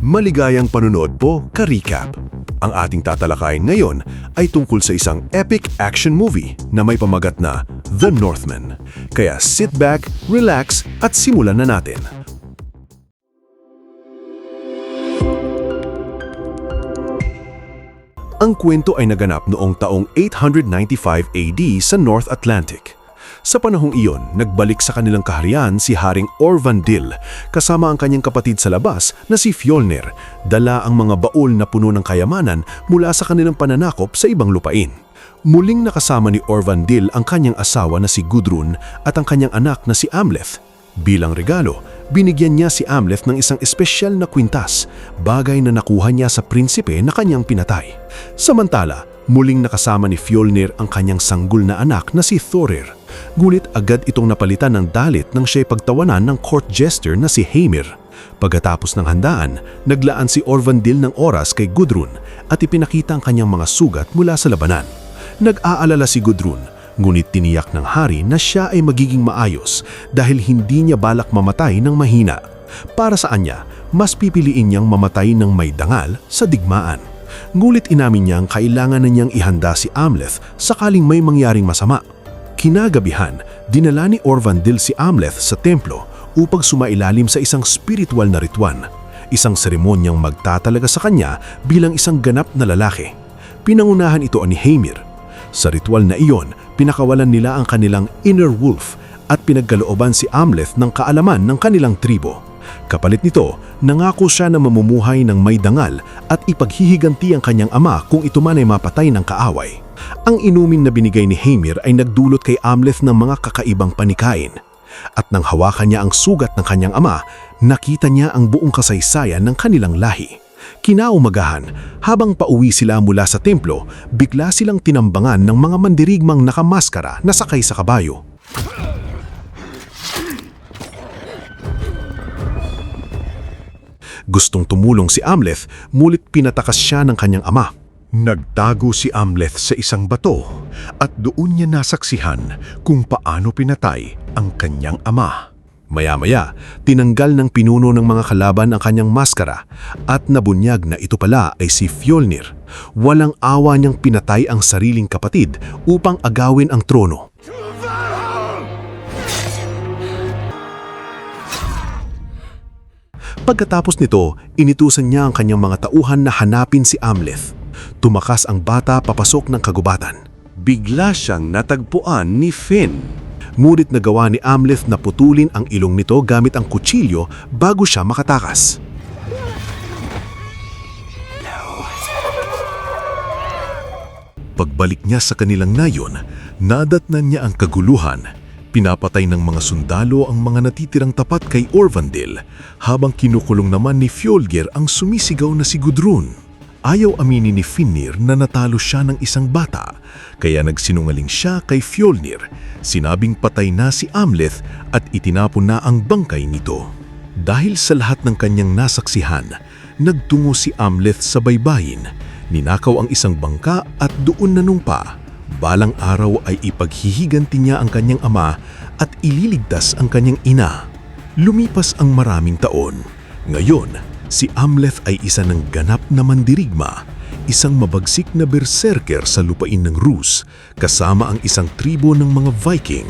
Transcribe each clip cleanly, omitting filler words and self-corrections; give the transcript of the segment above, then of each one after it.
Maligayang panunood po, ka-recap. Ang ating tatalakayin ngayon ay tungkol sa isang epic action movie na may pamagat na The Northman. Kaya sit back, relax at simulan na natin. Ang kwento ay naganap noong taong 895 AD sa North Atlantic. Sa panahong iyon, nagbalik sa kanilang kaharian si Haring Orvandil kasama ang kanyang kapatid sa labas na si Fjolnir, dala ang mga baul na puno ng kayamanan mula sa kanilang pananakop sa ibang lupain. Muling nakasama ni Orvandil ang kanyang asawa na si Gudrun at ang kanyang anak na si Amleth. Bilang regalo, binigyan niya si Amleth ng isang espesyal na kwintas, bagay na nakuha niya sa prinsipe na kanyang pinatay. Samantala, muling nakasama ni Fjolnir ang kanyang sanggol na anak na si Thorir. Ngunit agad itong napalitan ng dalit nang siya'y pagtawanan ng court jester na si Heimir. Pagkatapos ng handaan, naglaan si Orvandil ng oras kay Gudrun at ipinakita ang kanyang mga sugat mula sa labanan. Nag-aalala si Gudrun, ngunit tiniyak ng hari na siya ay magiging maayos dahil hindi niya balak mamatay ng mahina. Para sa kanya, mas pipiliin niyang mamatay ng may dangal sa digmaan. Ngunit inamin niyang kailangan na niyang ihanda si Amleth sakaling may mangyaring masama. Kinagabihan, dinala ni Orvandil si Amleth sa templo upang sumailalim sa isang spiritual na ritual, isang seremonyang magtatalaga sa kanya bilang isang ganap na lalaki. Pinangunahan ito ni Heimir. Sa ritual na iyon, pinakawalan nila ang kanilang inner wolf at pinagkalooban si Amleth ng kaalaman ng kanilang tribo. Kapalit nito, nangako siya na mamumuhay ng may dangal at ipaghihiganti ang kanyang ama kung ito man ay mapatay ng kaaway. Ang inumin na binigay ni Heimir ay nagdulot kay Amleth ng mga kakaibang panikain. At nang hawakan niya ang sugat ng kanyang ama, nakita niya ang buong kasaysayan ng kanilang lahi. Kinaumagahan, habang pauwi sila mula sa templo, bigla silang tinambangan ng mga mandirigmang nakamaskara na sakay sa kabayo. Gustong tumulong si Amleth, mulit pinatakas siya ng kanyang ama. Nagtago si Amleth sa isang bato at doon niya nasaksihan kung paano pinatay ang kanyang ama. Maya-maya, tinanggal ng pinuno ng mga kalaban ang kanyang maskara at nabunyag na ito pala ay si Fjolnir. Walang awa niyang pinatay ang sariling kapatid upang agawin ang trono. Pagkatapos nito, initusan niya ang kanyang mga tauhan na hanapin si Amleth. Tumakas ang bata papasok ng kagubatan. Bigla siyang natagpuan ni Finn. Ngunit nagawa ni Amleth na putulin ang ilong nito gamit ang kutsilyo bago siya makatakas. Pagbalik niya sa kanilang nayon, nadatnan niya ang kaguluhan. Pinapatay ng mga sundalo ang mga natitirang tapat kay Orvandil, habang kinukulong naman ni Fjolnir ang sumisigaw na si Gudrun. Ayaw aminin ni Finnir na natalo siya ng isang bata, kaya nagsinungaling siya kay Fjolnir. Sinabing patay na si Amleth at itinapon na ang bangkay nito. Dahil sa lahat ng kanyang nasaksihan, nagtungo si Amleth sa baybayin, ninakaw ang isang bangka at doon nanumpa. Balang araw ay ipaghihiganti niya ang kanyang ama at ililigtas ang kanyang ina. Lumipas ang maraming taon. Ngayon, si Amleth ay isa ng ganap na mandirigma, isang mabagsik na berserker sa lupain ng Rus, kasama ang isang tribo ng mga Viking.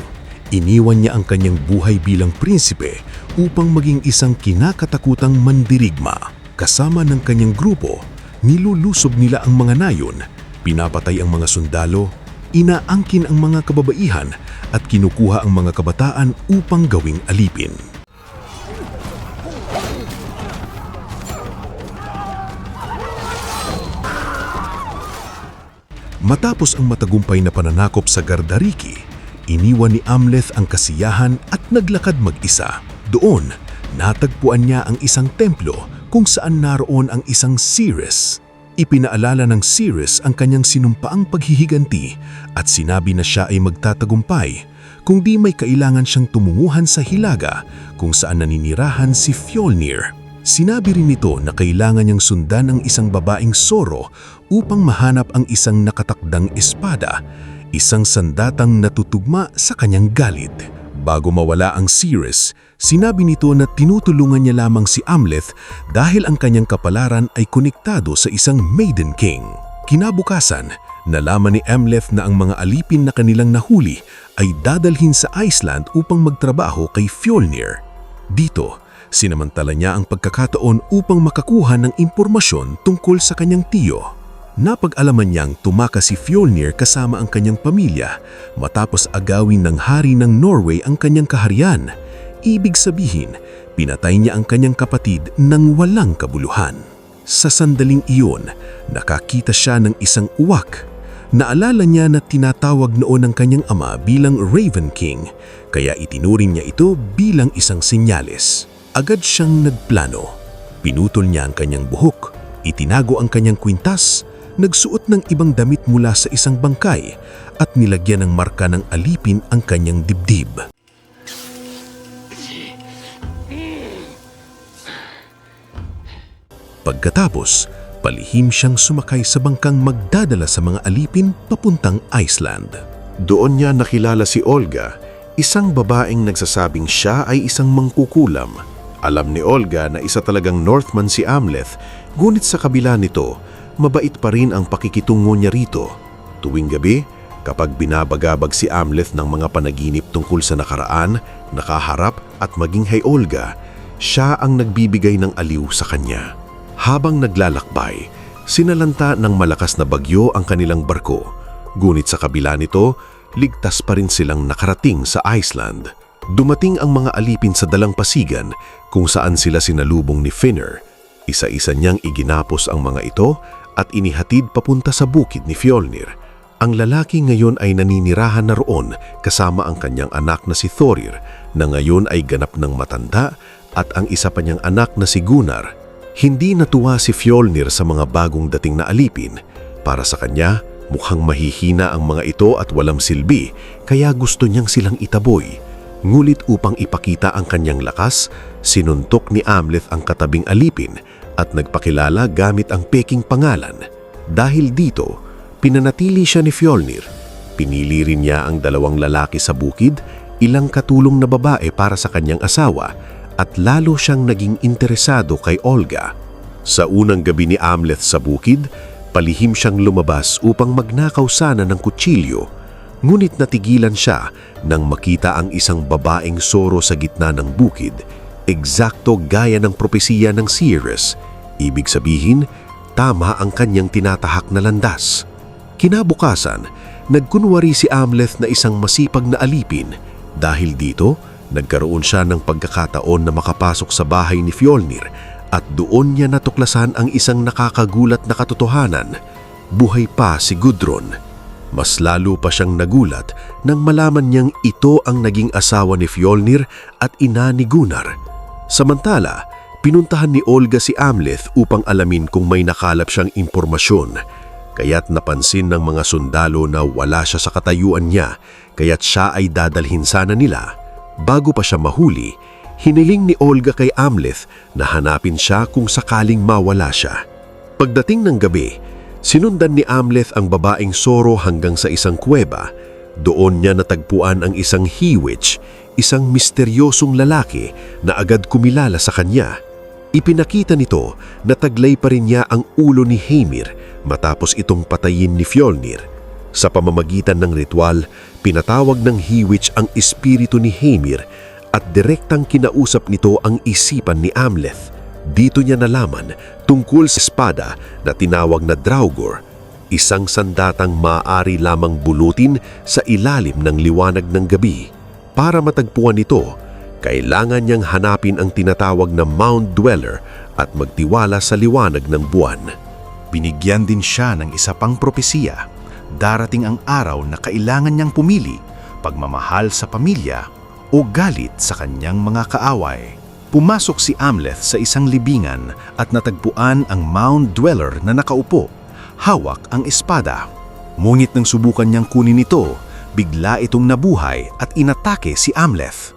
Iniwan niya ang kanyang buhay bilang prinsipe upang maging isang kinakatakutang mandirigma. Kasama ng kanyang grupo, nilulusob nila ang mga nayon, pinapatay ang mga sundalo, inaangkin ang mga kababaihan at kinukuha ang mga kabataan upang gawing alipin. Matapos ang matagumpay na pananakop sa Gardariki, iniwan ni Amleth ang kasiyahan at naglakad mag-isa. Doon, natagpuan niya ang isang templo kung saan naroon ang isang Ceres. Ipinaalala ng Ceres ang kanyang sinumpaang paghihiganti at sinabi na siya ay magtatagumpay kung di may kailangan siyang tumunguhan sa hilaga kung saan naninirahan si Fjolnir. Sinabi rin nito na kailangan niyang sundan ang isang babaeng soro upang mahanap ang isang nakatakdang espada, isang sandatang natutugma sa kanyang galit. Bago mawala ang Ceres, sinabi nito na tinutulungan niya lamang si Amleth dahil ang kanyang kapalaran ay konektado sa isang Maiden King. Kinabukasan, nalaman ni Amleth na ang mga alipin na kanilang nahuli ay dadalhin sa Iceland upang magtrabaho kay Fjolnir. Dito, sinamantala niya ang pagkakataon upang makakuha ng impormasyon tungkol sa kanyang tiyo. Napag-alaman niyang tumakas si Fjolnir kasama ang kanyang pamilya matapos agawin ng hari ng Norway ang kanyang kaharian. Ibig sabihin, pinatay niya ang kanyang kapatid ng walang kabuluhan. Sa sandaling iyon, nakakita siya ng isang uwak. Naalala niya na tinatawag noon ng kanyang ama bilang Raven King, kaya itinuring niya ito bilang isang senyales. Agad siyang nagplano. Pinutol niya ang kanyang buhok, itinago ang kanyang kwintas, nagsuot ng ibang damit mula sa isang bangkay at nilagyan ng marka ng alipin ang kanyang dibdib. Pagkatapos, palihim siyang sumakay sa bangkang magdadala sa mga alipin papuntang Iceland. Doon niya nakilala si Olga, isang babaeng nagsasabing siya ay isang mangkukulam. Alam ni Olga na isa talagang Northman si Amleth, ngunit sa kabila nito, mabait pa rin ang pakikitungo niya rito. Tuwing gabi, kapag binabagabag si Amleth ng mga panaginip tungkol sa nakaraan, nakaharap at maging kay Olga, siya ang nagbibigay ng aliw sa kanya. Habang naglalakbay, sinalanta ng malakas na bagyo ang kanilang barko. Ngunit sa kabila nito, ligtas pa rin silang nakarating sa Iceland. Dumating ang mga alipin sa dalampasigan kung saan sila sinalubong ni Finner. Isa-isa niyang iginapos ang mga ito at inihatid papunta sa bukid ni Fjolnir. Ang lalaki ngayon ay naninirahan na roon kasama ang kanyang anak na si Thorir, na ngayon ay ganap ng matanda, at ang isa pa niyang anak na si Gunnar. Hindi natuwa si Fjolnir sa mga bagong dating na alipin. Para sa kanya, mukhang mahihina ang mga ito at walang silbi, kaya gusto niyang silang itaboy. Ngulit upang ipakita ang kanyang lakas, sinuntok ni Amleth ang katabing alipin at nagpakilala gamit ang peking pangalan. Dahil dito, pinanatili siya ni Fjolnir. Pinili rin niya ang dalawang lalaki sa bukid, ilang katulong na babae para sa kanyang asawa, at lalo siyang naging interesado kay Olga. Sa unang gabi ni Amleth sa bukid, palihim siyang lumabas upang magnakaw sana ng kutsilyo. Ngunit natigilan siya nang makita ang isang babaeng soro sa gitna ng bukid, eksakto gaya ng propesiya ng Ceres. Ibig sabihin, tama ang kanyang tinatahak na landas. Kinabukasan, nagkunwari si Amleth na isang masipag na alipin. Dahil dito, nagkaroon siya ng pagkakataon na makapasok sa bahay ni Fjolnir at doon niya natuklasan ang isang nakakagulat na katotohanan. Buhay pa si Gudrun. Mas lalo pa siyang nagulat nang malaman niyang ito ang naging asawa ni Fjolnir at ina ni Gunnar. Samantala, pinuntahan ni Olga si Amleth upang alamin kung may nakalap siyang impormasyon. Kaya't napansin ng mga sundalo na wala siya sa katayuan niya, kaya't siya ay dadalhin sana nila. Bago pa siya mahuli, hiniling ni Olga kay Amleth na hanapin siya kung sakaling mawala siya. Pagdating ng gabi, sinundan ni Amleth ang babaeng soro hanggang sa isang kuweba. Doon niya natagpuan ang isang he-witch, isang misteryosong lalaki na agad kumilala sa kanya. Ipinakita nito na taglay pa rin niya ang ulo ni Heimir matapos itong patayin ni Fjolnir. Sa pamamagitan ng ritual, pinatawag ng he-witch ang espiritu ni Heimir at direktang kinausap nito ang isipan ni Amleth. Dito niya nalaman tungkol sa espada na tinawag na Draugr, isang sandatang maaari lamang bulutin sa ilalim ng liwanag ng gabi. Para matagpuan ito, kailangan niyang hanapin ang tinatawag na Mound Dweller at magtiwala sa liwanag ng buwan. Binigyan din siya ng isa pang propesiya. Darating ang araw na kailangan niyang pumili, pagmamahal sa pamilya o galit sa kanyang mga kaaway. Pumasok si Amleth sa isang libingan at natagpuan ang Mound Dweller na nakaupo. Hawak ang espada. Ngunit nang subukan niyang kunin ito, bigla itong nabuhay at inatake si Amleth.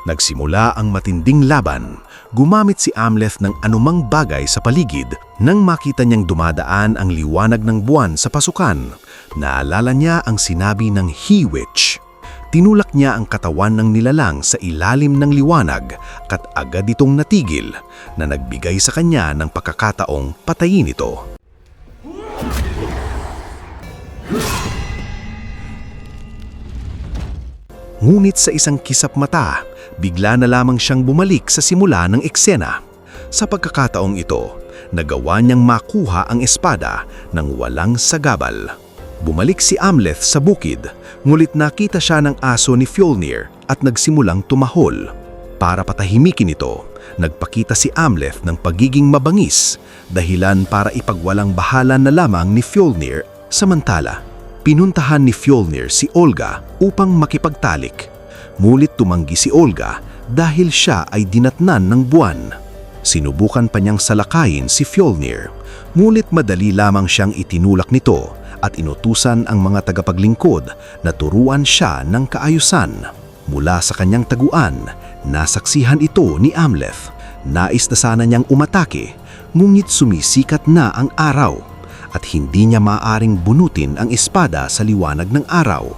Nagsimula ang matinding laban, Gumamit si Amleth ng anumang bagay sa paligid nang makita niyang dumadaan ang liwanag ng buwan sa pasukan. Naalala niya ang sinabi ng He-Witch. Tinulak niya ang katawan ng nilalang sa ilalim ng liwanag at agad itong natigil na nagbigay sa kanya ng pagkakataong patayin ito. Ngunit sa isang kisap mata, bigla na lamang siyang bumalik sa simula ng eksena. Sa pagkakataong ito, nagawa niyang makuha ang espada ng walang sagabal. Bumalik si Amleth sa bukid, ngulit nakita siya ng aso ni Fjolnir at nagsimulang tumahol. Para patahimikin ito, nagpakita si Amleth ng pagiging mabangis, dahilan para ipagwalang bahala na lamang ni Fjolnir. Samantala, pinuntahan ni Fjolnir si Olga upang makipagtalik. Ngunit tumanggi si Olga dahil siya ay dinatnan ng buwan. Sinubukan pa niyang salakayin si Fjolnir, ngunit madali lamang siyang itinulak nito at inutusan ang mga tagapaglingkod na turuan siya ng kaayusan. Mula sa kanyang taguan, nasaksihan ito ni Amleth. Nais na sana niyang umatake, ngunit sumisikat na ang araw at hindi niya maaaring bunutin ang espada sa liwanag ng araw,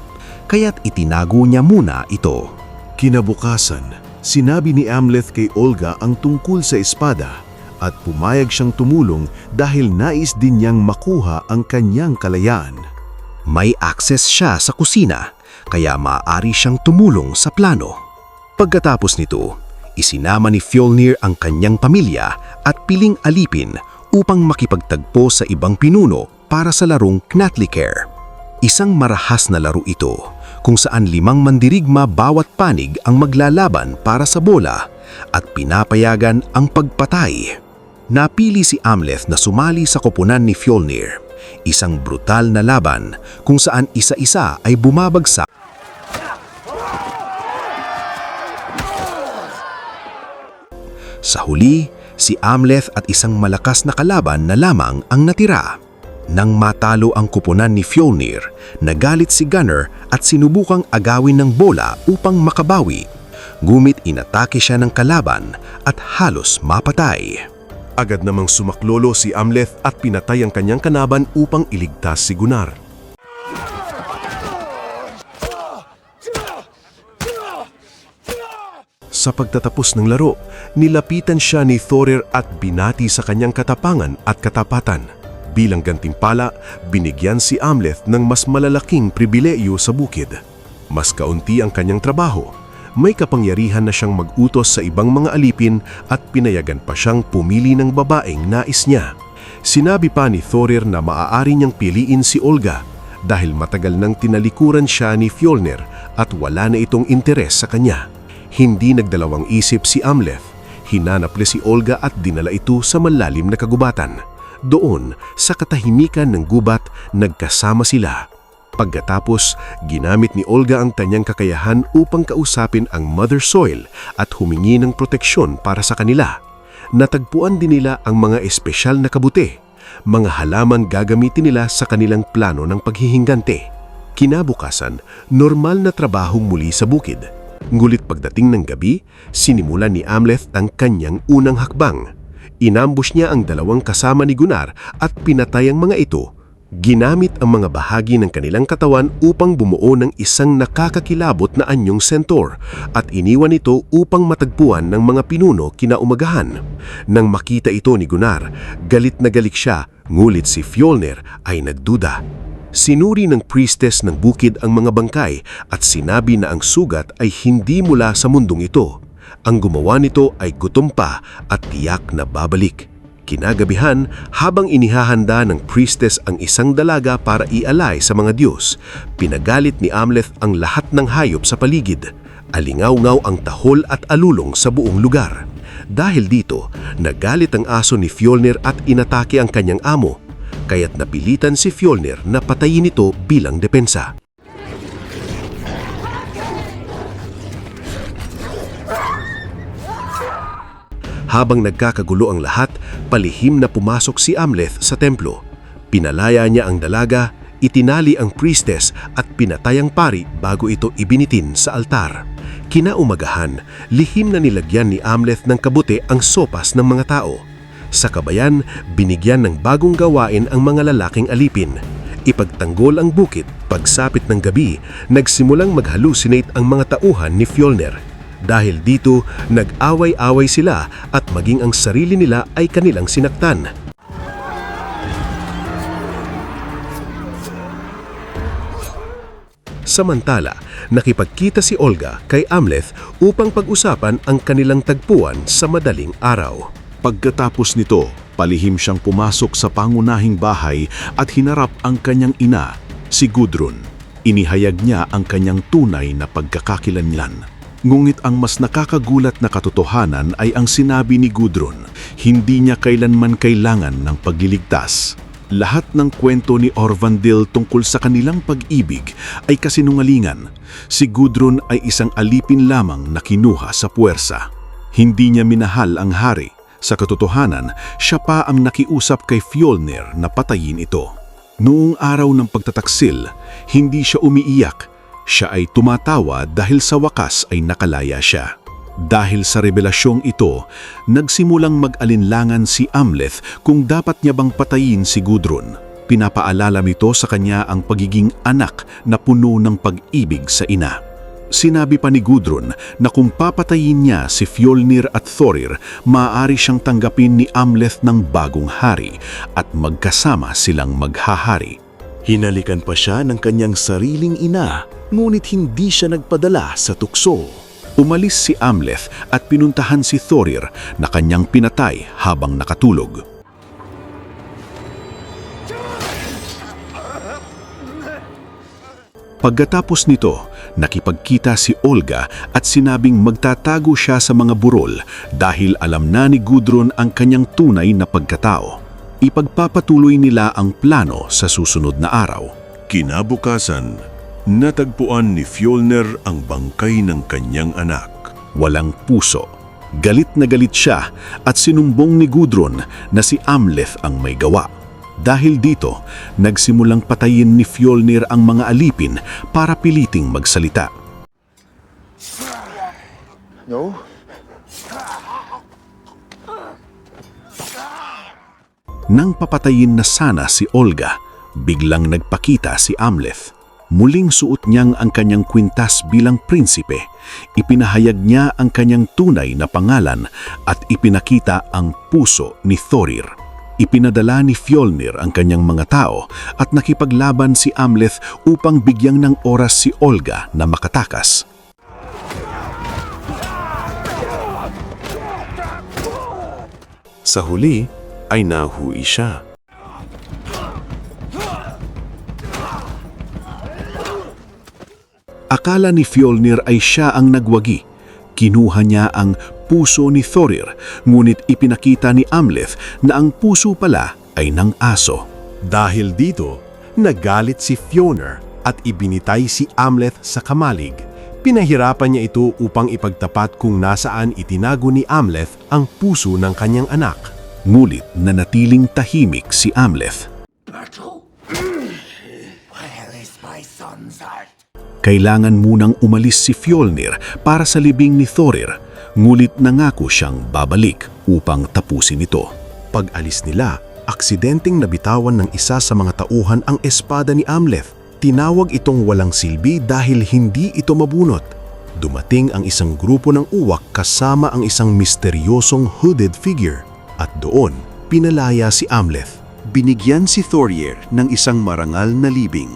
kaya't itinago niya muna ito. Kinabukasan, sinabi ni Amleth kay Olga ang tungkol sa espada at pumayag siyang tumulong dahil nais din niyang makuha ang kanyang kalayaan. May access siya sa kusina, kaya maaari siyang tumulong sa plano. Pagkatapos nito, isinama ni Fjolnir ang kanyang pamilya at piling alipin upang makipagtagpo sa ibang pinuno para sa larong Knatliker. Isang marahas na laro ito kung saan 5 mandirigma bawat panig ang maglalaban para sa bola at pinapayagan ang pagpatay. Napili si Amleth na sumali sa koponan ni Fjolnir, isang brutal na laban kung saan isa-isa ay bumabagsak. Sa huli, si Amleth at isang malakas na kalaban na lamang ang natira. Nang matalo ang koponan ni Fjolnir, nagalit si Gunnar at sinubukang agawin ng bola upang makabawi. Gumit inatake siya ng kalaban at halos mapatay. Agad namang sumaklolo si Amleth at pinatay ang kanyang kanaban upang iligtas si Gunnar. Sa pagtatapos ng laro, nilapitan siya ni Thorir at binati sa kanyang katapangan at katapatan. Bilang gantimpala, binigyan si Amleth ng mas malalaking pribileyo sa bukid. Mas kaunti ang kanyang trabaho. May kapangyarihan na siyang mag-utos sa ibang mga alipin at pinayagan pa siyang pumili ng babaeng nais niya. Sinabi pa ni Thorir na maaari niyang piliin si Olga dahil matagal nang tinalikuran siya ni Fjolnir at wala na itong interes sa kanya. Hindi nagdalawang isip si Amleth. Hinanap niya si Olga at dinala ito sa malalim na kagubatan. Doon, sa katahimikan ng gubat, nagkasama sila. Pagkatapos, ginamit ni Olga ang kanyang kakayahan upang kausapin ang Mother Soil at humingi ng proteksyon para sa kanila. Natagpuan din nila ang mga espesyal na kabuti, mga halaman gagamitin nila sa kanilang plano ng paghihingganti. Kinabukasan, normal na trabahong muli sa bukid. Ngulit pagdating ng gabi, sinimulan ni Amleth ang kanyang unang hakbang. Inambush niya ang 2 kasama ni Gunnar at pinatay ang mga ito. Ginamit ang mga bahagi ng kanilang katawan upang bumuo ng isang nakakakilabot na anyong centaur at iniwan ito upang matagpuan ng mga pinuno kinaumagahan. Nang makita ito ni Gunnar, galit na galit siya, ngulit si Fjolnir ay nagduda. Sinuri ng priestess ng bukid ang mga bangkay at sinabi na ang sugat ay hindi mula sa mundong ito. Ang gumawa nito ay gutom pa at tiyak na babalik. Kinagabihan, habang inihahanda ng priestess ang isang dalaga para ialay sa mga Diyos, pinagalit ni Amleth ang lahat ng hayop sa paligid. Alingaw-ngaw ang tahol at alulong sa buong lugar. Dahil dito, nagalit ang aso ni Fjolnir at inatake ang kanyang amo, kaya't napilitan si Fjolnir na patayin ito bilang depensa. Habang nagkakagulo ang lahat, palihim na pumasok si Amleth sa templo. Pinalaya niya ang dalaga, itinali ang priestess at pinatay ang pari bago ito ibinitin sa altar. Kinaumagahan, lihim na nilagyan ni Amleth ng kabuti ang sopas ng mga tao. Sa kabayan, binigyan ng bagong gawain ang mga lalaking alipin. Ipagtanggol ang bukid, pagsapit ng gabi, nagsimulang mag-hallucinate ang mga tauhan ni Fjolnir. Dahil dito, nag-away-away sila at maging ang sarili nila ay kanilang sinaktan. Samantala, nakipagkita si Olga kay Amleth upang pag-usapan ang kanilang tagpuan sa madaling araw. Pagkatapos nito, palihim siyang pumasok sa pangunahing bahay at hinarap ang kanyang ina, si Gudrun. Inihayag niya ang kanyang tunay na pagkakakilanlan. Ngunit ang mas nakakagulat na katotohanan ay ang sinabi ni Gudrun, hindi niya kailanman kailangan ng pagliligtas. Lahat ng kwento ni Orvandil tungkol sa kanilang pag-ibig ay kasinungalingan. Si Gudrun ay isang alipin lamang na kinuha sa puwersa. Hindi niya minahal ang hari. Sa katotohanan, siya pa ang nakiusap kay Fjolnir na patayin ito. Noong araw ng pagtataksil, hindi siya umiiyak. Siya ay tumatawa dahil sa wakas ay nakalaya siya. Dahil sa revelasyong ito, nagsimulang mag-alinlangan si Amleth kung dapat niya bang patayin si Gudrun. Pinapaalala nito sa kanya ang pagiging anak na puno ng pag-ibig sa ina. Sinabi pa ni Gudrun na kung papatayin niya si Fjolnir at Thorir, maaari siyang tanggapin ni Amleth ng bagong hari at magkasama silang maghahari. Hinalikan pa siya ng kanyang sariling ina, ngunit hindi siya nagpadala sa tukso. Umalis si Amleth at pinuntahan si Thorir na kanyang pinatay habang nakatulog. Pagkatapos nito, nakipagkita si Olga at sinabing magtatago siya sa mga burol dahil alam na ni Gudrun ang kanyang tunay na pagkatao. Ipagpapatuloy nila ang plano sa susunod na araw. Kinabukasan, natagpuan ni Fjolnir ang bangkay ng kanyang anak. Walang puso. Galit na galit siya at sinumbong ni Gudrun na si Amleth ang may gawa. Dahil dito, nagsimulang patayin ni Fjolnir ang mga alipin para piliting magsalita. No? Nang papatayin na sana si Olga, biglang nagpakita si Amleth. Muling suot niyang ang kanyang kwintas bilang prinsipe. Ipinahayag niya ang kanyang tunay na pangalan at ipinakita ang puso ni Thorir. Ipinadala ni Fjolnir ang kanyang mga tao at nakipaglaban si Amleth upang bigyang ng oras si Olga na makatakas. Sa huli ay nahuwi siya. Akala ni Fjolnir ay siya ang nagwagi. Kinuha niya ang puso ni Thorir, ngunit ipinakita ni Amleth na ang puso pala ay ng aso. Dahil dito, nagalit si Fjolnir at ibinitay si Amleth sa kamalig. Pinahirapan niya ito upang ipagtapat kung nasaan itinago ni Amleth ang puso ng kanyang anak. Ngunit nanatiling tahimik si Amleth. Where is my son's heart? Kailangan munang umalis si Fjolnir para sa libing ni Thorir, ngunit nangako siyang babalik upang tapusin ito. Pag-alis nila, aksidenteng nabitawan ng isa sa mga tauhan ang espada ni Amleth. Tinawag itong walang silbi dahil hindi ito mabunot. Dumating ang isang grupo ng uwak kasama ang isang misteryosong hooded figure at doon pinalaya si Amleth. Binigyan si Thorir ng isang marangal na libing.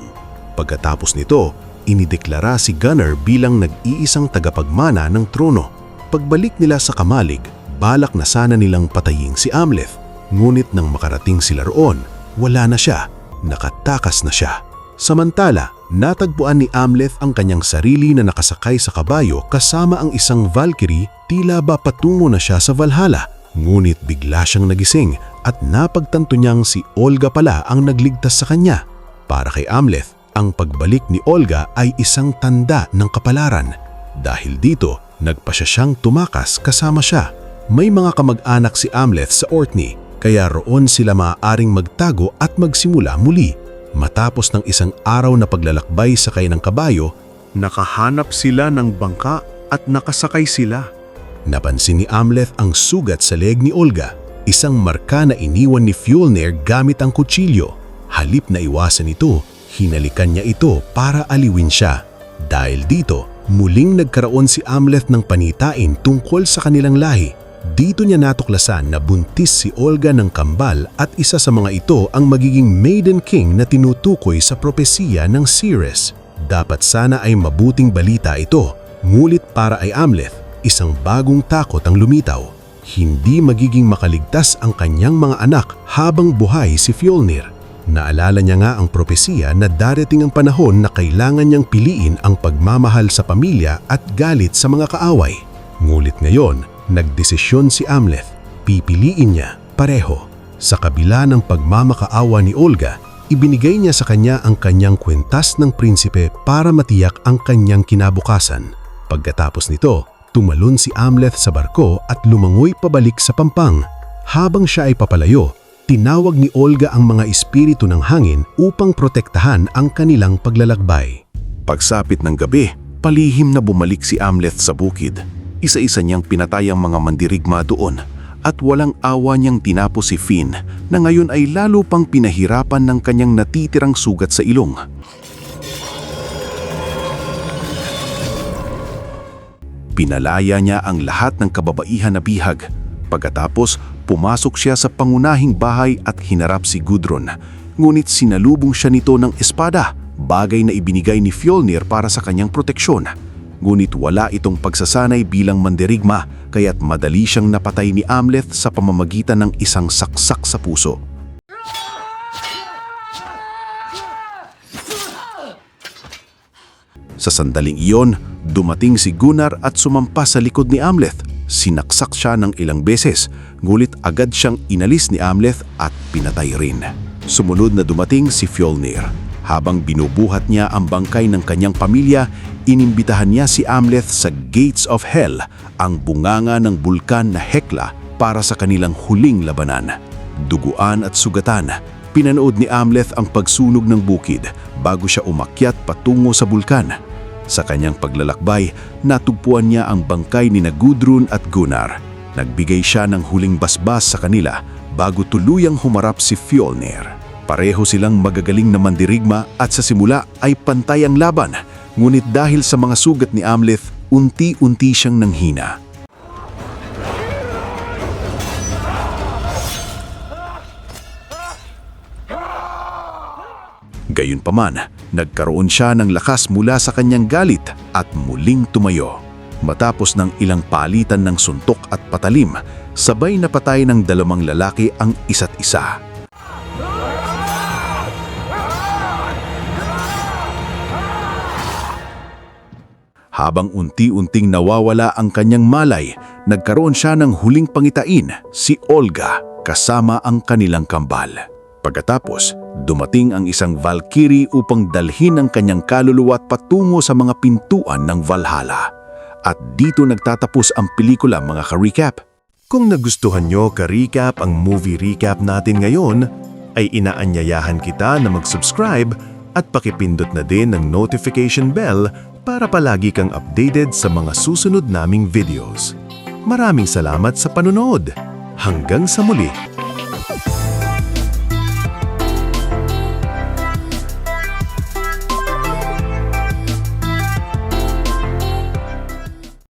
Pagkatapos nito, inideklara si Gunnar bilang nag-iisang tagapagmana ng trono. Pagbalik nila sa kamalig, balak na sana nilang patayin si Amleth. Ngunit nang makarating sila roon, wala na siya. Nakatakas na siya. Samantala, natagpuan ni Amleth ang kanyang sarili na nakasakay sa kabayo kasama ang isang Valkyrie, tila ba patungo na siya sa Valhalla. Ngunit bigla siyang nagising at napagtanto niyang si Olga pala ang nagligtas sa kanya. Para kay Amleth, ang pagbalik ni Olga ay isang tanda ng kapalaran. Dahil dito, nagpasya siyang tumakas kasama siya. May mga kamag-anak si Amleth sa Orkney, kaya roon sila maaaring magtago at magsimula muli. Matapos ng isang araw na paglalakbay sakay ng kabayo, nakahanap sila ng bangka at nakasakay sila. Napansin ni Amleth ang sugat sa leeg ni Olga, isang marka na iniwan ni Fjolnir gamit ang kutsilyo. Halip na iwasan ito, hinalikan niya ito para aliwin siya. Dahil dito, muling nagkaroon si Amleth ng panitain tungkol sa kanilang lahi. Dito niya natuklasan na buntis si Olga ng kambal at isa sa mga ito ang magiging Maiden King na tinutukoy sa propesiya ng Ceres. Dapat sana ay mabuting balita ito, ngulit para ay Amleth, isang bagong takot ang lumitaw. Hindi magiging makaligtas ang kanyang mga anak habang buhay si Fjolnir. Naalala niya nga ang propesiya na darating ang panahon na kailangan niyang piliin ang pagmamahal sa pamilya at galit sa mga kaaway. Ngulit ngayon, nagdesisyon si Amleth, pipiliin niya pareho. Sa kabila ng pagmamakaawa ni Olga, ibinigay niya sa kanya ang kanyang kwentas ng prinsipe para matiyak ang kanyang kinabukasan. Pagkatapos nito, tumalon si Amleth sa barko at lumangoy pabalik sa pampang. Habang siya ay papalayo, tinawag ni Olga ang mga espiritu ng hangin upang protektahan ang kanilang paglalakbay. Pagsapit ng gabi, palihim na bumalik si Amleth sa bukid. Isa-isa niyang pinatay ang mga mandirigma doon at walang awa niyang tinapos si Finn na ngayon ay lalo pang pinahirapan ng kanyang natitirang sugat sa ilong. Pinalaya niya ang lahat ng kababaihan na bihag. Pagkatapos, pumasok siya sa pangunahing bahay at hinarap si Gudrun. Ngunit sinalubong siya nito ng espada, bagay na ibinigay ni Fjolnir para sa kanyang proteksyon. Ngunit wala itong pagsasanay bilang mandirigma, kaya't madali siyang napatay ni Amleth sa pamamagitan ng isang saksak sa puso. Sa sandaling iyon, dumating si Gunnar at sumampas sa likod ni Amleth. Sinaksak siya ng ilang beses, ngulit agad siyang inalis ni Amleth at pinatay rin. Sumunod na dumating si Fjolnir. Habang binubuhat niya ang bangkay ng kanyang pamilya, inimbitahan niya si Amleth sa Gates of Hell, ang bunganga ng bulkan na Hekla para sa kanilang huling labanan. Duguan at sugatan, pinanood ni Amleth ang pagsunog ng bukid bago siya umakyat patungo sa bulkan. Sa kanyang paglalakbay, natugpuan niya ang bangkay ni Gudrun at Gunnar. Nagbigay siya ng huling basbas sa kanila bago tuluyang humarap si Fjolnir. Pareho silang magagaling na mandirigma at sa simula ay pantay ang laban. Ngunit dahil sa mga sugat ni Amleth, unti-unti siyang nanghina. Gayunpaman, nagkaroon siya ng lakas mula sa kanyang galit at muling tumayo. Matapos ng ilang palitan ng suntok at patalim, sabay na patay ng dalawang lalaki ang isa't isa. Habang unti-unting nawawala ang kanyang malay, nagkaroon siya ng huling pangitain, si Olga, kasama ang kanilang kambal. Pagkatapos, dumating ang isang Valkyrie upang dalhin ang kanyang kaluluwa patungo sa mga pintuan ng Valhalla. At dito nagtatapos ang pelikula, mga ka-recap. Kung nagustuhan nyo ka-recap ang movie recap natin ngayon, ay inaanyayahan kita na mag-subscribe at pakipindot na din ng notification bell para palagi kang updated sa mga susunod naming videos. Maraming salamat sa panonood. Hanggang sa muli!